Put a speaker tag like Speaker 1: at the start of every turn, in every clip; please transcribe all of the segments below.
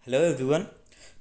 Speaker 1: Hello everyone.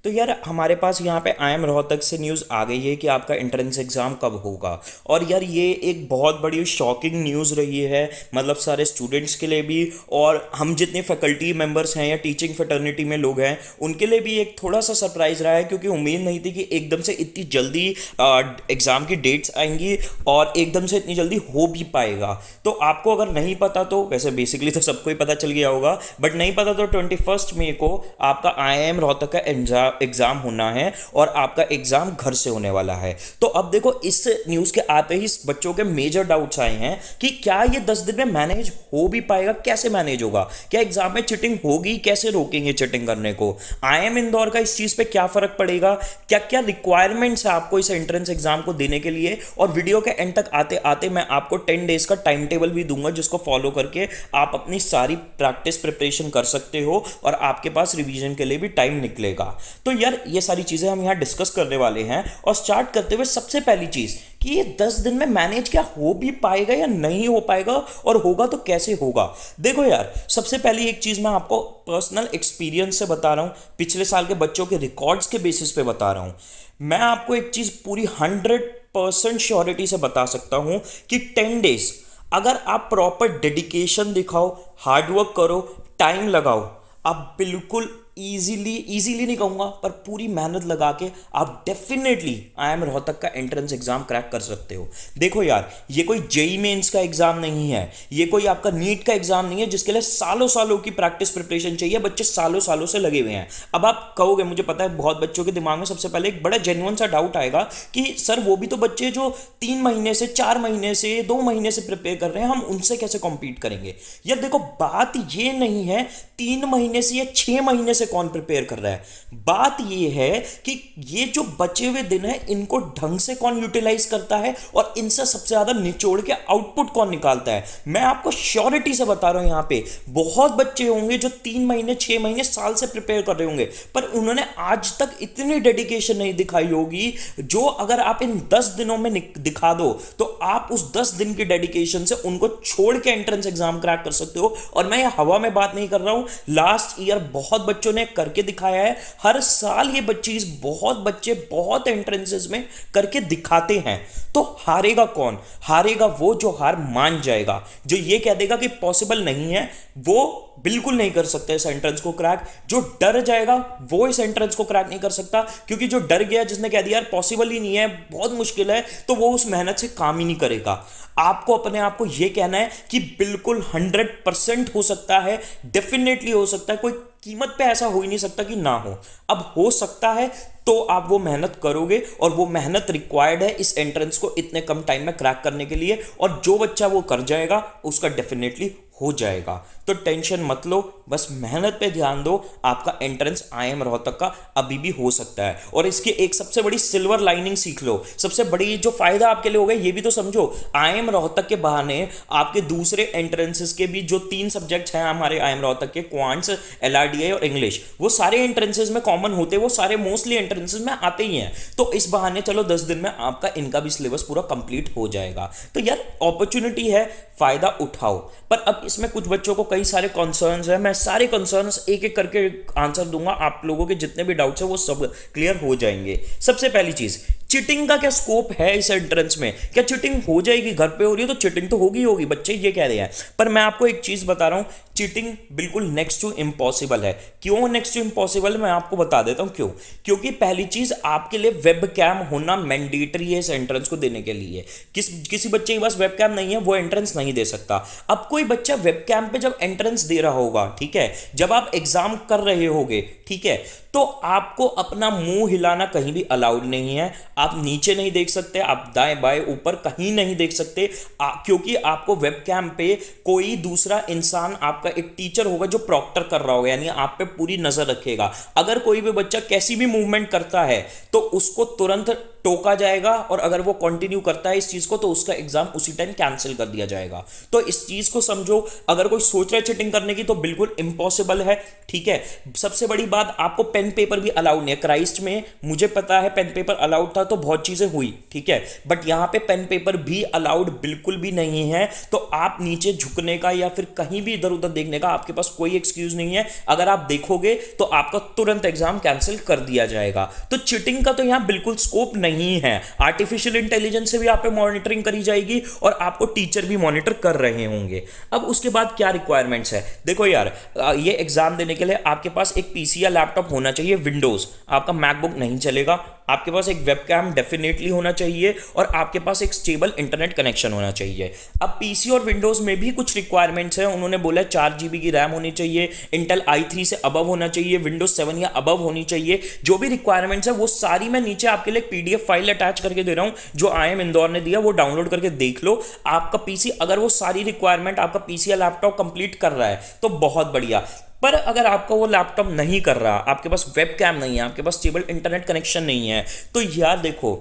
Speaker 1: तो यार हमारे पास यहाँ पे आई एम रोहतक से न्यूज़ आ गई है कि आपका एंट्रेंस एग्ज़ाम कब होगा। और यार ये एक बहुत बड़ी शॉकिंग न्यूज़ रही है, मतलब सारे स्टूडेंट्स के लिए भी, और हम जितने फैकल्टी मेंबर्स हैं या टीचिंग फैटर्निटी में लोग हैं उनके लिए भी एक थोड़ा सा सरप्राइज़ रहा है, क्योंकि उम्मीद नहीं थी कि एकदम से इतनी जल्दी एग्ज़ाम की डेट्स आएंगी और एकदम से इतनी जल्दी हो भी पाएगा। तो आपको अगर नहीं पता तो वैसे बेसिकली तो सबको ही पता चल गया होगा, बट नहीं पता तो 21 मई को आपका आई एम रोहतक का एग्जाम होना है और आपका एग्जाम घर से होने वाला है। तो अब देखो, इस न्यूज़ के आते ही इस बच्चों के मेजर डाउट्स आए हैं कि क्या ये 10 दिन में मैनेज हो भी पाएगा, कैसे मैनेज होगा, क्या एग्जाम में चिटिंग होगी, कैसे रोकेंगे चिटिंग करने को, आई एम इंदौर का इस चीज़ पे क्या फर्क पड़ेगा, क्या क्या रिक्वायरमेंट्स है आपको इस एंट्रेंस एग्जाम को देने के लिए। और वीडियो के एंड तक आते आते मैं आपको 10 डेज का टाइम टेबल भी दूंगा, जिसको फॉलो करके आप अपनी सारी प्रैक्टिस प्रिपरेशन कर सकते हो और आपके पास रिवीजन के लिए भी टाइम निकलेगा। तो यार ये सारी चीज़ें हम यहाँ डिस्कस करने वाले हैं। और स्टार्ट करते हुए सबसे पहली चीज़ कि ये 10 दिन में मैनेज क्या हो भी पाएगा या नहीं हो पाएगा, और होगा तो कैसे होगा। देखो यार, सबसे पहली एक चीज़ मैं आपको पर्सनल एक्सपीरियंस से बता रहा हूँ, पिछले साल के बच्चों के रिकॉर्ड्स के बेसिस पे बता रहा हूँ। मैं आपको एक चीज़ पूरी 100% श्योरिटी से बता सकता हूँ कि 10 डेज अगर आप प्रॉपर डेडिकेशन दिखाओ, हार्डवर्क करो, टाइम लगाओ, आप बिल्कुल इजीली नहीं कहूंगा पर पूरी मेहनत लगा के आप डेफिनेटली आई एम रोहतक का एंट्रेंस एग्जाम क्रैक कर सकते हो। देखो यार, ये कोई जेई मेंस का एग्जाम नहीं है, ये कोई आपका नीट का एग्जाम नहीं है जिसके लिए सालों सालों की प्रैक्टिस प्रिपरेशन चाहिए, बच्चे सालों सालों से लगे हुए हैं। अब आप कहोगे, मुझे पता है बहुत बच्चों के दिमाग में सबसे पहले एक बड़ा जेन्युइन सा डाउट आएगा कि सर वो भी तो बच्चे जो 3 महीने से, 4 महीने से, 2 महीने से प्रिपेयर कर रहे हैं, हम उनसे कैसे कॉम्पीट करेंगे। यार देखो, बात ये नहीं है 3 महीने से या 6 महीने से कौन प्रिपेयर कर रहा है, बात ये है कि ये जो बचे हुए दिन है इनको ढंग से कौन यूटिलाइज करता है और इनसे सबसे ज्यादा निचोड़ के आउटपुट कौन निकालता है। मैं आपको श्योरिटी से बता रहा हूं, यहां पे बहुत बच्चे होंगे जो 3 महीने, 6 महीने, साल से प्रिपेयर कर रहे होंगे, पर उन्होंने आज तक इतनी डेडिकेशन नहीं दिखाई होगी जो अगर आप इन 10 दिनों में दिखा दो तो आप उस 10 दिन की डेडिकेशन से उनको छोड़ के एंट्रेंस एग्जाम क्रैक कर सकते हो। और मैं ये हवा में बात नहीं कर रहा हूं, लास्ट ईयर बहुत बच्चों ने करके दिखाया है, हर साल ये बहुत बच्चे बहुत एंट्रेंसेस में करके दिखाते हैं। तो हारेगा कौन? हारेगा वो जो हार मान जाएगा, जो ये कह देगा कि पॉसिबल नहीं है, वो बिल्कुल नहीं कर सकता इस एंट्रेंस को क्रैक। जो डर जाएगा वो इस एंट्रेंस को क्रैक नहीं कर सकता, क्योंकि जो डर गया, जिसने कह दिया यार पॉसिबल ही नहीं है, बहुत मुश्किल है, तो वो उस मेहनत से काम ही नहीं करेगा। आपको अपने आप को यह कहना है कि बिल्कुल 100% हो सकता है, डेफिनेटली हो सकता है, कोई कीमत पे ऐसा हो ही नहीं सकता कि ना हो। अब हो सकता है तो आप वो मेहनत करोगे, और वो मेहनत रिक्वायर्ड है इस एंट्रेंस को इतने कम टाइम में क्रैक करने के लिए, और जो बच्चा वो कर जाएगा उसका डेफिनेटली हो जाएगा। तो टेंशन मत लो, बस मेहनत पे ध्यान दो, आपका एंट्रेंस आई एम रोहतक का अभी भी हो सकता है। और इसकी एक सबसे बड़ी सिल्वर लाइनिंग सीख लो, सबसे बड़ी जो फायदा आपके लिए होगा ये भी तो समझो, आई एम रोहतक के बहाने आपके दूसरे एंट्रेंसेस के भी जो 3 सब्जेक्ट्स हैं हमारे आई एम रोहतक के, क्वांट्स, एलआरडीआई और इंग्लिश, वो सारे एंट्रेंसेस में कॉमन होते, वो सारे मोस्टली एंट्रेंसेस में आते ही हैं। तो इस बहाने चलो 10 दिन में आपका इनका भी सिलेबस पूरा कंप्लीट हो जाएगा। तो यार अपॉर्चुनिटी है, फायदा उठाओ। पर अब इसमें कुछ बच्चों को कई सारे कंसर्न्स हैं, मैं सारे कंसर्न्स एक एक करके आंसर दूंगा, आप लोगों के जितने भी डाउट्स हैं वो सब क्लियर हो जाएंगे। सबसे पहली चीज, चिटिंग का क्या स्कोप है इस एंट्रेंस में, क्या चिटिंग हो जाएगी? घर पे हो रही है तो चिटिंग तो होगी होगी, बच्चे ये कह रहे हैं। पर मैं आपको एक चीज बता रहा हूं, चीटिंग बिल्कुल नेक्स्ट टू इम्पॉसिबल है। क्यों नेक्स्ट टू इम्पॉसिबल, मैं आपको बता देता हूं क्यों। क्योंकि पहली चीज, आपके लिए वेब कैम होना मैंडेटरी है इस एंट्रेंस को देने के लिए। किसी बच्चे के पास वेब कैम नहीं है, वो एंट्रेंस नहीं दे सकता। अब कोई बच्चा वेब कैम पे जब एंट्रेंस दे रहा होगा, ठीक है, जब आप एग्जाम कर रहे होगे, ठीक है, तो आपको अपना मुंह हिलाना कहीं भी अलाउड नहीं है। आप नीचे नहीं देख सकते, आप दाएं बाएं ऊपर कहीं नहीं देख सकते, क्योंकि आपको वेब कैम पे कोई दूसरा इंसान, आपका एक टीचर होगा जो प्रॉक्टर कर रहा होगा, यानी आप पे पूरी नजर रखेगा। अगर कोई भी बच्चा कैसी भी मूवमेंट करता है तो उसको तुरंत टोका जाएगा, और अगर वो कंटिन्यू करता है इस चीज को तो उसका एग्जाम उसी टाइम कैंसिल कर दिया जाएगा। तो इस चीज को समझो, अगर कोई सोच रहा है चीटिंग करने की तो बिल्कुल इम्पॉसिबल है, ठीक है। सबसे बड़ी बात, आपको पेन पेपर भी अलाउड नहीं है। क्राइस्ट में मुझे पता है पेन पेपर अलाउड था तो बहुत चीजें हुई, ठीक है, बट यहां पे पेन पेपर भी अलाउड बिल्कुल भी नहीं है। तो आप नीचे झुकने का या फिर कहीं भी इधर उधर देखने का आपके पास कोई एक्सक्यूज नहीं है। अगर आप देखोगे तो आपका तुरंत एग्जाम कैंसिल कर दिया जाएगा। तो चीटिंग का तो यहां बिल्कुल स्कोप नहीं है। आर्टिफिशियल इंटेलिजेंस से भी आप पे मॉनिटरिंग करी जाएगी और आपको टीचर भी मॉनिटर कर रहे होंगे। अब उसके बाद क्या रिक्वायरमेंट्स है, देखो यार, ये एग्जाम देने के लिए आपके पास एक पीसी या लैपटॉप होना चाहिए विंडोज, आपका मैकबुक नहीं चलेगा। आपके पास एक वेबकैम डेफिनेटली होना चाहिए और आपके पास एक स्टेबल इंटरनेट कनेक्शन होना चाहिए। अब पीसी और विंडोज में भी कुछ रिक्वायरमेंट्स हैं। उन्होंने बोला 4 GB की रैम होनी चाहिए, इंटेल i3 से अबव होना चाहिए, विंडोज 7 या अबव होनी चाहिए। जो भी रिक्वायरमेंट्स है वो सारी मैं नीचे आपके लिए पीडीएफ फाइल अटैच करके दे रहा हूं, जो IIM इंदौर ने दिया, वो डाउनलोड करके देख लो। आपका पीसी अगर वो सारी रिक्वायरमेंट आपका पीसी या लैपटॉप कंप्लीट कर रहा है तो बहुत बढ़िया। पर अगर आपका वो लैपटॉप नहीं कर रहा, आपके पास वेबकैम नहीं है, आपके पास स्टेबल इंटरनेट कनेक्शन नहीं है, तो यार देखो,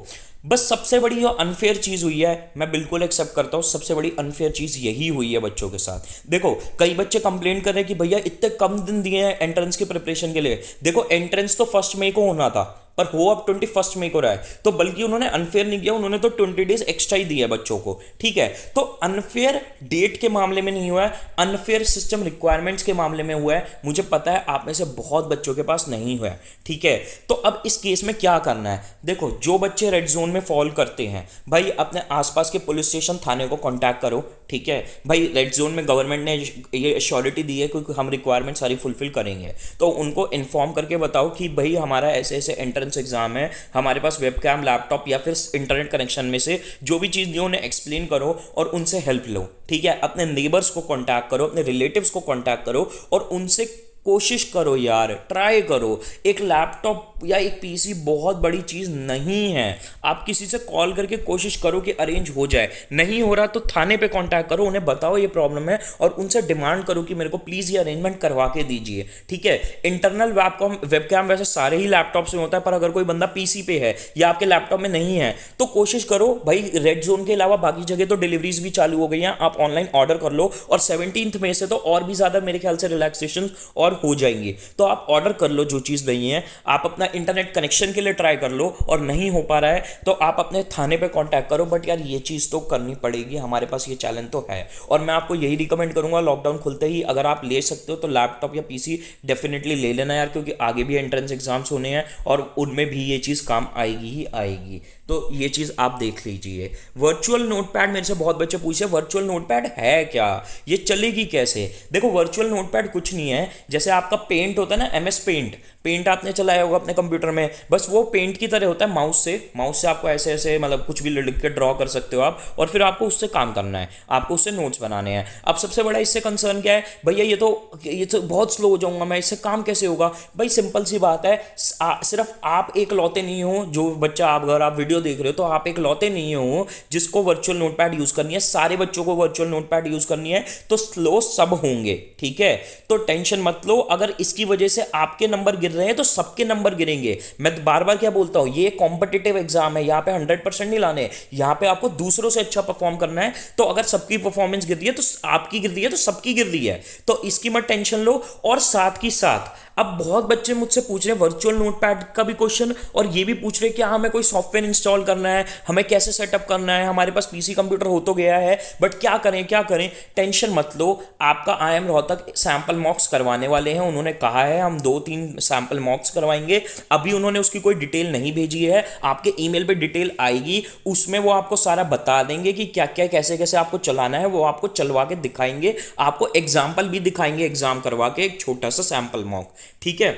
Speaker 1: बस सबसे बड़ी जो अनफेयर चीज हुई है, मैं बिल्कुल एक्सेप्ट करता हूं, सबसे बड़ी अनफेयर चीज यही हुई है बच्चों के साथ। देखो, कई बच्चे कंप्लेंट कर रहे हैं कि भैया इतने कम दिन दिए हैं एंट्रेंस की प्रिपरेशन के लिए। देखो, एंट्रेंस तो 1 मई को होना था पर हो अब 21 मई को रहा है, तो बल्कि उन्होंने अनफेयर नहीं किया, उन्होंने तो 20 डेज एक्स्ट्रा ही दिया है बच्चों को, ठीक है। तो अनफेयर डेट के मामले में नहीं हुआ है, अनफेयर सिस्टम रिक्वायरमेंट्स के मामले में हुआ है। मुझे पता है आप में से बहुत बच्चों के पास नहीं हुआ है, ठीक है। तो अब इस केस में क्या करना है, देखो, जो बच्चे रेड जोन में फॉल करते हैं, भाई अपने आसपास के पुलिस स्टेशन थाने को कॉन्टैक्ट करो, ठीक है। भाई रेड जोन में गवर्नमेंट ने ये एश्योरिटी दी है क्योंकि हम रिक्वायरमेंट सारी फुलफिल करेंगे, तो उनको इन्फॉर्म करके बताओ कि भाई हमारा ऐसे ऐसे एंट्रेंस एग्जाम है, हमारे पास वेबकैम, लैपटॉप या फिर इंटरनेट कनेक्शन में से जो भी चीज़ दी उन्हें एक्सप्लेन करो और उनसे हेल्प लो, ठीक है। अपने नेबर्स को कॉन्टैक्ट करो, अपने रिलेटिव्स को कॉन्टैक्ट करो और उनसे कोशिश करो यार, ट्राई करो। एक लैपटॉप या एक पीसी बहुत बड़ी चीज़ नहीं है। आप किसी से कॉल करके कोशिश करो कि अरेंज हो जाए, नहीं हो रहा तो थाने पे कांटेक्ट करो, उन्हें बताओ ये प्रॉब्लम है और उनसे डिमांड करो कि मेरे को प्लीज़ ये अरेंजमेंट करवा के दीजिए, ठीक है। इंटरनल वेबकैम वैसे सारे ही लैपटॉप्स में होता है, पर अगर कोई बंदा पीसी पे है या आपके लैपटॉप में नहीं है तो कोशिश करो भाई। रेड जोन के अलावा बाकी जगह तो डिलीवरीज भी चालू हो गई हैं, आप ऑनलाइन ऑर्डर कर लो और 17 मई से तो और भी ज़्यादा मेरे ख्याल से रिलैक्सेशन और हो जाएंगी, तो आप ऑर्डर कर लो जो चीज़ नहीं है। आप अपना इंटरनेट कनेक्शन के लिए ट्राई कर लो और नहीं हो पा रहा है तो आप अपने थाने पे कांटेक्ट करो। बट यार ये चीज़ तो करनी पड़ेगी, हमारे पास ये चैलेंज तो है। और मैं आपको यही रिकमेंड करूंगा, लॉकडाउन खुलते ही अगर आप ले सकते हो तो लैपटॉप या पीसी डेफिनेटली ले लेना यार, क्योंकि आगे भी एंट्रेंस एग्जाम्स होने हैं और उनमें भी ये चीज़ काम आएगी ही आएगी। तो ये चीज़ आप देख लीजिए। वर्चुअल नोटपैड, मेरे से बहुत बच्चे पूछे वर्चुअल नोटपैड है क्या, ये चलेगी कैसे। देखो, वर्चुअल नोटपैड कुछ नहीं है, जैसे आपका पेंट होता है ना, MS पेंट, पेंट आपने चलाया होगा अपने कंप्यूटर में, बस वो पेंट की तरह होता है। माउस से आपको ऐसे ऐसे मतलब कुछ भी लिख के ड्रॉ कर सकते हो आप, और फिर आपको उससे काम करना है, आपको उससे नोट्स बनाने हैं। अब सबसे बड़ा इससे कंसर्न क्या है, भैया ये तो बहुत स्लो हो जाऊंगा मैं, इससे काम कैसे होगा। भाई सिंपल सी बात है, सिर्फ आप एक लौते नहीं हो जो बच्चा, आप अगर आप वीडियो देख रहे हो तो आप एक लौते नहीं हो जिसको वर्चुअल नोटपैड यूज करनी है। सारे बच्चों को वर्चुअल नोटपैड यूज करनी है, तो स्लो सब होंगे, ठीक है। तो टेंशन मत लो, अगर इसकी वजह से आपके नंबर गिर रहे हैं तो सबके नंबर गिरेंगे। मैं बार बार क्या बोलता हूं, ये कॉम्पिटिटिव एग्जाम है, यहां पे 100% नहीं लाने, यहां पे आपको दूसरों से अच्छा परफॉर्म करना है। तो अगर सबकी परफॉर्मेंस गिर रही है तो आपकी गिर रही है तो सबकी गिर रही है, तो इसकी मत टेंशन लो। और साथ ही साथ अब बहुत बच्चे मुझसे पूछ रहे हैं वर्चुअल नोटपैड का भी क्वेश्चन, और ये भी पूछ रहे हैं कि हमें कोई सॉफ्टवेयर इंस्टॉल करना है, हमें कैसे सेटअप करना है, हमारे पास पीसी कंप्यूटर हो तो गया है बट क्या करें क्या करें। टेंशन मत लो, आपका IIM रोहतक सैंपल मॉक्स करवाने वाले हैं। उन्होंने कहा है हम 2-3 सैंपल मॉक्स करवाएंगे, अभी उन्होंने उसकी कोई डिटेल नहीं भेजी है, आपके ईमेल पे डिटेल आएगी, उसमें वो आपको सारा बता देंगे कि क्या क्या कैसे कैसे आपको चलाना है, वो आपको चलवा के दिखाएंगे, आपको एग्जाम्पल भी दिखाएंगे एग्जाम करवा के, एक छोटा सा सैंपल मॉक, ठीक है।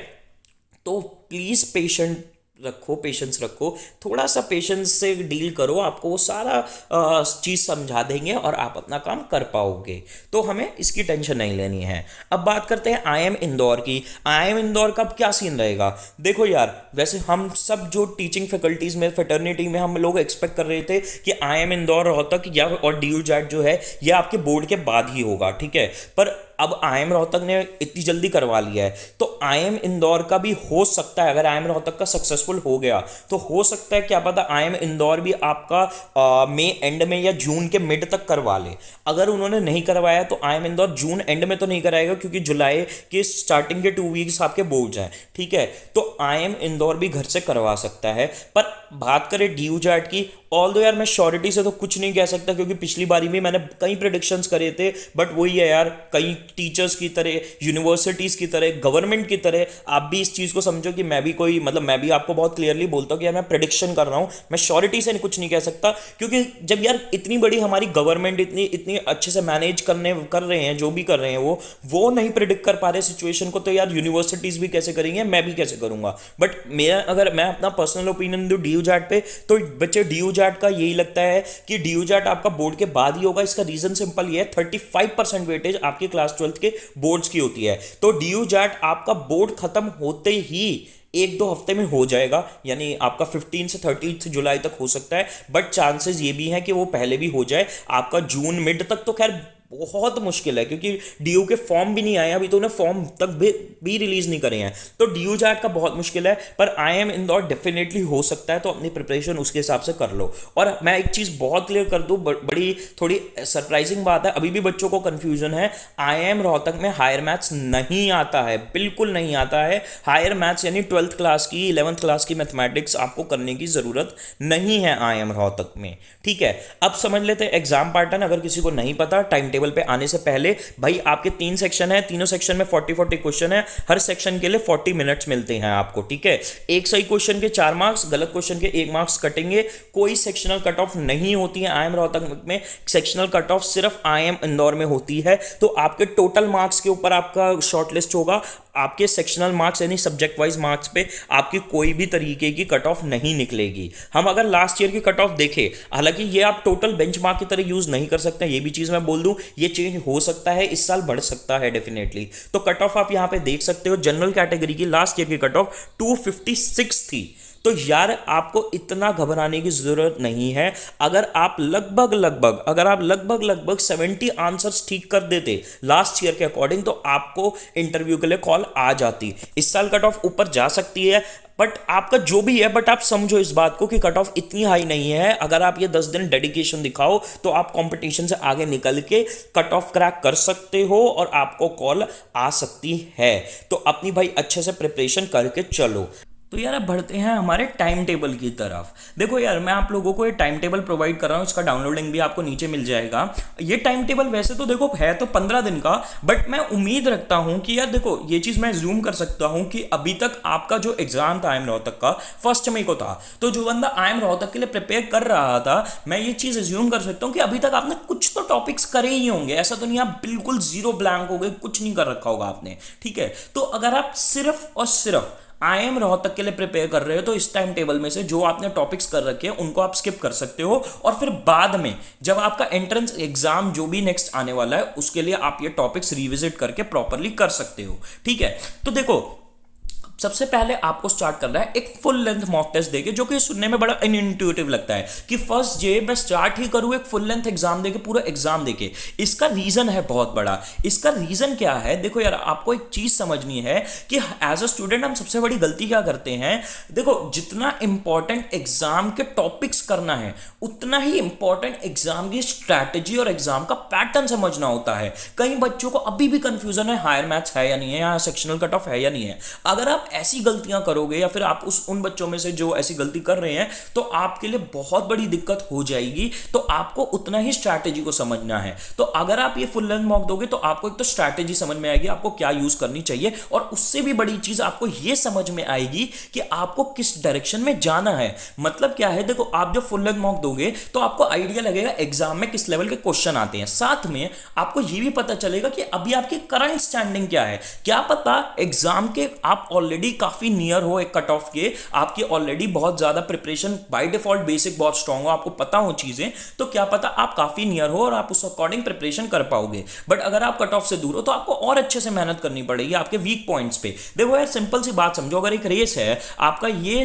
Speaker 1: तो प्लीज पेशेंस रखो, थोड़ा सा पेशेंस से डील करो, आपको वो सारा चीज़ समझा देंगे और आप अपना काम कर पाओगे। तो हमें इसकी टेंशन नहीं लेनी है। अब बात करते हैं IIM इंदौर की। IIM इंदौर का क्या सीन रहेगा। देखो यार, वैसे हम सब जो टीचिंग फैकल्टीज में, फेटर्निटी में हम लोग एक्सपेक्ट कर रहे थे कि IIM इंदौर रोहतक या और DU-JET जो है ये आपके बोर्ड के बाद ही होगा, ठीक है। पर अब आईएम रोहतक ने इतनी जल्दी करवा लिया है, तो आईएम इंदौर का भी हो सकता है, अगर आईएम रोहतक का सक्सेसफुल हो गया तो हो सकता है, क्या पता आईएम इंदौर भी आपका मई एंड में या जून के मिड तक करवा ले। अगर उन्होंने नहीं करवाया तो आईएम इंदौर जून एंड में तो नहीं कराएगा, क्योंकि जुलाई के स्टार्टिंग के 2 वीक्स आपके बोर्ड्स हैं, ठीक है। तो आईएम इंदौर भी घर से करवा सकता है। पर बात करें डी यू जैट की, ऑल दो यार मैं श्योरिटी से तो कुछ नहीं कह सकता, क्योंकि पिछली बारी भी मैंने कई प्रिडिक्शंस करे थे, बट वही है यार, कई टीचर्स की तरह, यूनिवर्सिटीज़ की तरह, गवर्नमेंट की तरह आप भी इस चीज़ को समझो कि मैं भी कोई, मतलब मैं भी आपको बहुत क्लियरली बोलता हूँ कि यार मैं प्रिडिक्शन कर रहा हूँ, मैं श्योरिटी से कुछ नहीं कह सकता। क्योंकि जब यार इतनी बड़ी हमारी गवर्नमेंट इतनी इतनी अच्छे से मैनेज कर रहे हैं, जो भी कर रहे हैं वो नहीं प्रिडिक्ट कर पा रहे सिचुएशन को, तो यार यूनिवर्सिटीज़ भी कैसे करेंगे, मैं भी कैसे करूँगा। बट मेरा, अगर मैं अपना पर्सनल ओपिनियन दूँ डी यू जैट पे, तो बच्चे डी यू जैट का यही लगता है कि डी यू जैट आपका बोर्ड के बाद ही होगा। इसका रीजन सिंपल ये है, 35% वेटेज आपकी क्लास 12th के बोर्ड्स की होती है, तो डी यू जैट आपका बोर्ड खत्म होते ही 1-2 हफ्ते में हो जाएगा, यानी आपका 15 से 30 जुलाई तक हो सकता है। बट चांसेस ये भी हैं कि वो पहले भी हो जाए, आपका जून मिड तक तो खैर बहुत मुश्किल है, क्योंकि डीयू के फॉर्म भी नहीं आए अभी, तो उन्हें फॉर्म तक भी रिलीज नहीं करे हैं, तो डीयू जैट का बहुत मुश्किल है। पर आईएम इंदौर डेफिनेटली हो सकता है, तो अपनी प्रिपरेशन उसके हिसाब से कर लो। और मैं एक चीज़ बहुत क्लियर कर दूं, बड़ी थोड़ी सरप्राइजिंग बात है, अभी भी बच्चों को कंफ्यूजन है, आईएम रोहतक में हायर मैथ्स नहीं आता है, बिल्कुल नहीं आता है। हायर मैथ्स यानी 12th क्लास की, 11th क्लास की मैथमेटिक्स आपको करने की ज़रूरत नहीं है आईएम रोहतक में, ठीक है। अब समझ लेते हैं एग्जाम पैटर्न, अगर किसी को नहीं पता टाइम पे आने से पहले, भाई आपके 3 सेक्शन है, तीनों सेक्शन में 40-40 क्वेश्चन है, हर सेक्शन के लिए 40 मिनट्स मिलते हैं आपको, ठीक है। एक सही क्वेश्चन के 4 मार्क्स, गलत क्वेश्चन के 1 मार्क्स कटेंगे। कोई सेक्शनल कट ऑफ नहीं होती है आईएम रोहतक में, सेक्शनल कट ऑफ सिर्फ आईएम इंदौर में होती है। तो आपके टोटल मार्क्स के ऊपर आपका शॉर्टलिस्ट होगा, आपके सेक्शनल मार्क्स यानी सब्जेक्ट वाइज मार्क्स पे आपकी कोई भी तरीके की कट ऑफ नहीं निकलेगी। हम अगर लास्ट ईयर की कट ऑफ देखें, हालांकि ये आप टोटल बेंचमार्क की तरह यूज नहीं कर सकते, ये भी चीज मैं बोल दूं, ये चेंज हो सकता है, इस साल बढ़ सकता है डेफिनेटली। तो कट ऑफ आप यहां पे देख सकते हो, जनरल कैटेगरी की लास्ट ईयर की कट ऑफ 256 थी। तो यार आपको इतना घबराने की जरूरत नहीं है। अगर आप लगभग 70 आंसर्स ठीक कर देते लास्ट ईयर के अकॉर्डिंग, तो आपको इंटरव्यू के लिए कॉल आ जाती। इस साल कट ऑफ ऊपर जा सकती है, बट आपका जो भी है, बट आप समझो इस बात को कि कट ऑफ इतनी हाई नहीं है। अगर आप ये 10 दिन डेडिकेशन दिखाओ, तो आप कंपटीशन से आगे निकल के कट ऑफ क्रैक कर सकते हो और आपको कॉल आ सकती है। तो अपनी भाई अच्छे से प्रिपरेशन करके चलो। तो यार अब बढ़ते हैं हमारे टाइम टेबल की तरफ। देखो यार, मैं आप लोगों को ये टाइम टेबल प्रोवाइड कर रहा हूँ, इसका डाउनलोड लिंक भी आपको नीचे मिल जाएगा। ये टाइम टेबल वैसे तो देखो है तो 15 दिन का, बट मैं उम्मीद रखता हूँ कि यार देखो, ये चीज़ मैं जूम कर सकता हूँ कि अभी तक आपका जो एग्जाम था आईएम रोहतक का 1 मई को था, तो जो बंदा आईएम रोहतक के लिए प्रिपेयर कर रहा था, मैं ये चीज़ एज्यूम कर सकता हूँ कि अभी तक आपने कुछ तो टॉपिक्स करे ही होंगे। ऐसा तो नहीं आप बिल्कुल जीरो ब्लैंक हो गए, कुछ नहीं कर रखा होगा आपने, ठीक है। तो अगर आप सिर्फ और सिर्फ आईएम रोहतक के लिए प्रिपेयर कर रहे हो, तो इस टाइम टेबल में से जो आपने टॉपिक्स कर रखे हैं उनको आप स्किप कर सकते हो, और फिर बाद में जब आपका एंट्रेंस एग्जाम जो भी नेक्स्ट आने वाला है, उसके लिए आप ये टॉपिक्स रिविजिट करके प्रॉपरली कर सकते हो, ठीक है। तो देखो, सबसे पहले आपको स्टार्ट करना है एक फुल लेंथ मॉक टेस्ट देके, जो कि सुनने में बड़ा इनइंट्यूटिव लगता है कि फर्स्ट डे मैं स्टार्ट ही करूँ एक फुल लेंथ एग्जाम देके, पूरा एग्जाम देके। इसका रीजन है बहुत बड़ा। इसका रीजन क्या है, देखो यार, आपको एक चीज समझनी है कि एज अ स्टूडेंट हम सबसे बड़ी गलती क्या करते हैं। देखो, जितना इंपॉर्टेंट एग्जाम के टॉपिक्स करना है, उतना ही इंपॉर्टेंट एग्जाम की स्ट्रैटेजी और एग्जाम का पैटर्न समझना होता है। कई बच्चों को अभी भी कंफ्यूजन है, हायर मैथ्स है या नहीं है, या सेक्शनल कट ऑफ है या नहीं है। अगर आप ऐसी गलतियां करोगे, या फिर आप उन बच्चों में से जो ऐसी गलती कर रहे हैं, तो आपके लिए बहुत बड़ी दिक्कत हो जाएगी। तो आपको उतना ही स्ट्रैटेजी को समझना है। तो अगर आप ये फुल लेंथ मॉक दोगे, तो आपको एक तो स्ट्रैटेजी समझ में आएगी, आपको क्या यूज करनी चाहिए, और उससे भी बड़ी चीज आपको ये समझ में आएगी कि आपको किस डायरेक्शन में जाना है। मतलब क्या है, देखो, आप जब फुल लेंथ मॉक दोगे तो आपको आइडिया लगेगा एग्जाम में किस लेवल के क्वेश्चन आते हैं। साथ में आपको ये भी पता चलेगा कि अभी आपकी करंट स्टैंडिंग क्या है। क्या पता एग्जाम के आप ऑलरेडी ऑलरेडी काफी नियर हो एक कट ऑफ के, आपकी ऑलरेडी बहुत ज्यादा प्रिपरेशन बाय डिफॉल्ट बेसिक बहुत स्ट्रांग हो, आपको पता हो चीजें, तो क्या पता आप काफी नियर हो और आप उस अकॉर्डिंग प्रिपरेशन कर पाओगे। बट अगर आप कट ऑफ से दूर हो तो आपको और अच्छे से मेहनत करनी पड़ेगी आपके वीक पॉइंट्स पे। देखो यार सिंपल सी बात समझो, अगर एक रेस है, आपका ये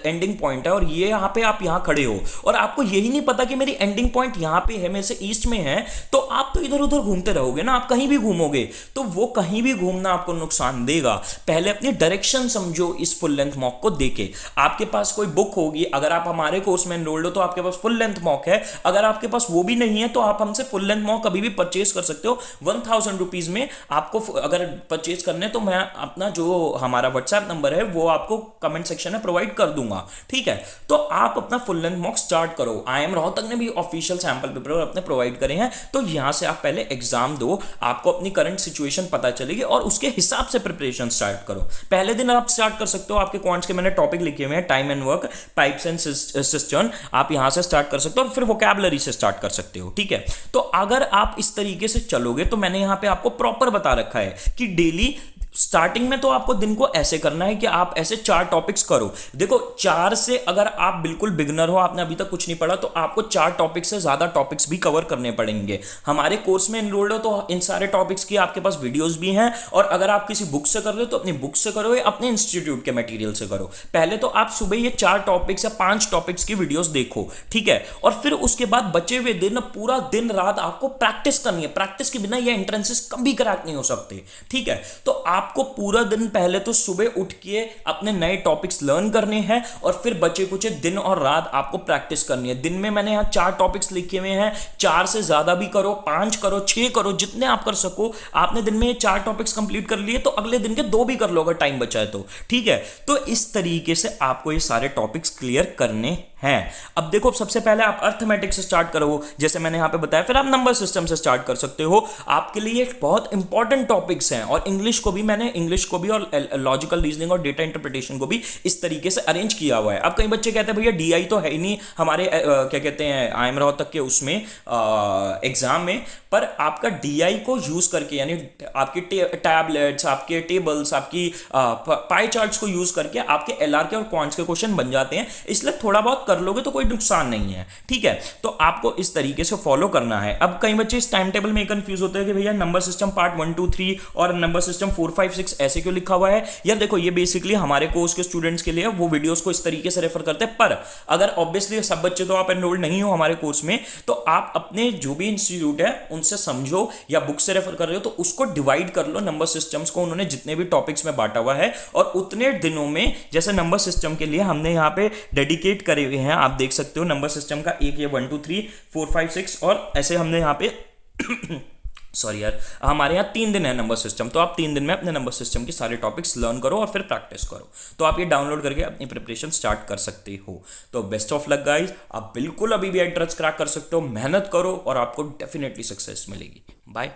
Speaker 1: एंडिंग पॉइंट है और ये यहां पे आप यहां खड़े हो और आपको यही नहीं पता कि मेरी एंडिंग पॉइंट यहां पे है, मेरे से ईस्ट में है, तो आप तो इधर उधर घूमते रहोगे ना, आप कहीं भी घूमोगे तो वो कहीं भी घूमना आपको नुकसान देगा। पहले अपनी डायरेक्शन समझो इस फुल लेंथ मॉक को देके। आपके पास कोई बुक होगी, अगर आप हमारे कोर्स में एनरोल्ड हो तो आपके पास फुल लेंथ मॉक है, अगर आपके पास वो भी नहीं है तो आप हमसे फुल लेंथ मॉक कभी भी परचेज कर सकते हो 1000 रुपीज में। आपको अगर परचेज करने तो मैं अपना जो हमारा व्हाट्सएप नंबर है वो आपको कमेंट सेक्शन में प्रोवाइड कर दूंगा, ठीक है। तो आप अपना फुल लेंथ मॉक स्टार्ट करो। IIM रोहतक ने भी ऑफिशियल सैंपल पेपर अपने प्रोवाइड करे हैं, तो यहां से आप पहले एग्जाम दो, आपको अपनी करंट सिचुएशन पता चलेगी और उसके हिसाब से प्रिपरेशन स्टार्ट करो। पहले दिन आप स्टार्ट कर सकते हो, आपके क्वांट्स के मैंने टॉपिक लिखे हुए हैं, time and work, pipes and cistern, आप यहां से स्टार्ट कर सकते हो और फिर वोकैबुलरी से स्टार्ट कर सकते हो, ठीक है। तो अगर आप इस तरीके से चलोगे तो मैंने यहां पे आपको प्रॉपर बता रखा है कि डेली स्टार्टिंग में तो आपको दिन को ऐसे करना है कि आप ऐसे 4 टॉपिक्स करो। देखो 4 से अगर आप बिल्कुल बिगनर हो, आपने अभी तक कुछ नहीं पढ़ा, तो आपको 4 टॉपिक्स से ज्यादा टॉपिक्स भी कवर करने पड़ेंगे। हमारे कोर्स में एनरोल्ड हो तो इन सारे टॉपिक्स की आपके पास वीडियोस भी हैं, और अगर आप किसी बुक से कर रहे हो तो अपनी बुक से करो या अपने इंस्टीट्यूट के मटेरियल से करो। पहले तो आप सुबह ये 4 टॉपिक्स या 5 टॉपिक्स की वीडियोस देखो, ठीक है, और फिर उसके बाद बचे हुए दिन पूरा दिन रात आपको प्रैक्टिस करनी है। प्रैक्टिस के बिना ये एंट्रेंसेस कभी क्रैक नहीं हो सकते, ठीक है। तो आपको पूरा दिन पहले तो सुबह उठ के अपने नए टॉपिक्स लर्न करने हैं और फिर बचे कुछ दिन और रात आपको प्रैक्टिस करनी है। दिन में मैंने यहां 4 टॉपिक्स लिखे हुए हैं, 4 से ज्यादा भी करो, 5 करो, 6 करो, जितने आप कर सको। आपने दिन में ये 4 टॉपिक्स कंप्लीट कर लिए तो अगले दिन के 2 भी कर लो अगर टाइम बचा है तो, ठीक है। तो इस तरीके से आपको ये सारे टॉपिक्स क्लियर करने हैं। अब देखो सबसे पहले आप अर्थमेटिक से स्टार्ट करो, जैसे मैंने यहां पे बताया, फिर आप नंबर सिस्टम से स्टार्ट कर सकते हो। आपके लिए बहुत इंपॉर्टेंट टॉपिक्स हैं, और इंग्लिश को भी मैंने और लॉजिकल रीजनिंग और डेटा इंटरप्रिटेशन को भी इस तरीके से अरेंज किया हुआ है। अब कई बच्चे कहते हैं भैया DI तो है ही नहीं हमारे क्या कहते हैं IIM रोहतक के उसमें एग्जाम में, पर आपका DI को यूज करके, यानी आपके टैबलेट्स, आपके टेबल्स, आपकी पाई चार्ट्स को यूज करके आपके LR के और क्वांट्स के क्वेश्चन बन जाते हैं। इसलिए थोड़ा बहुत कर लोगे तो कोई नुकसान नहीं है, ठीक है। तो आपको इस तरीके से फॉलो करना है। अब कई बच्चे इस टाइम टेबल में कंफ्यूज होते हैं कि भैया नंबर सिस्टम पार्ट 1 2 3 और नंबर सिस्टम 4 5 6 ऐसे क्यों लिखा हुआ है। यार देखो ये बेसिकली हमारे कोर्स के स्टूडेंट्स के लिए, वो वीडियोस को इस तरीके से रेफर करते हैं। पर अगर ऑब्वियसली सब बच्चे तो आप एनरोल्ड नहीं हो हमारे कोर्स में, तो आप अपने जो भी इंस्टीट्यूट है उनसे समझो या बुक से रेफर कर रहे हो तो उसको डिवाइड कर लो। नंबर सिस्टम्स को उन्होंने जितने भी टॉपिक्स में बांटा हुआ है, और उतने दिनों में, जैसे नंबर सिस्टम के लिए हमने यहाँ पे डेडिकेट करे हुए हैं, आप देख सकते हो नंबर सिस्टम का एक ये 1 2 3 4 5 6, और ऐसे हमने यहाँ पे सॉरी यार, हमारे यहाँ 3 दिन है नंबर सिस्टम, तो आप 3 दिन में अपने नंबर सिस्टम के सारे टॉपिक्स लर्न करो और फिर प्रैक्टिस करो। तो आप ये डाउनलोड करके अपनी प्रिपरेशन स्टार्ट कर सकते हो। तो बेस्ट ऑफ लक गाइज, आप बिल्कुल अभी भी एंट्रेंस क्रैक कर सकते हो, मेहनत करो और आपको डेफिनेटली सक्सेस मिलेगी। बाय।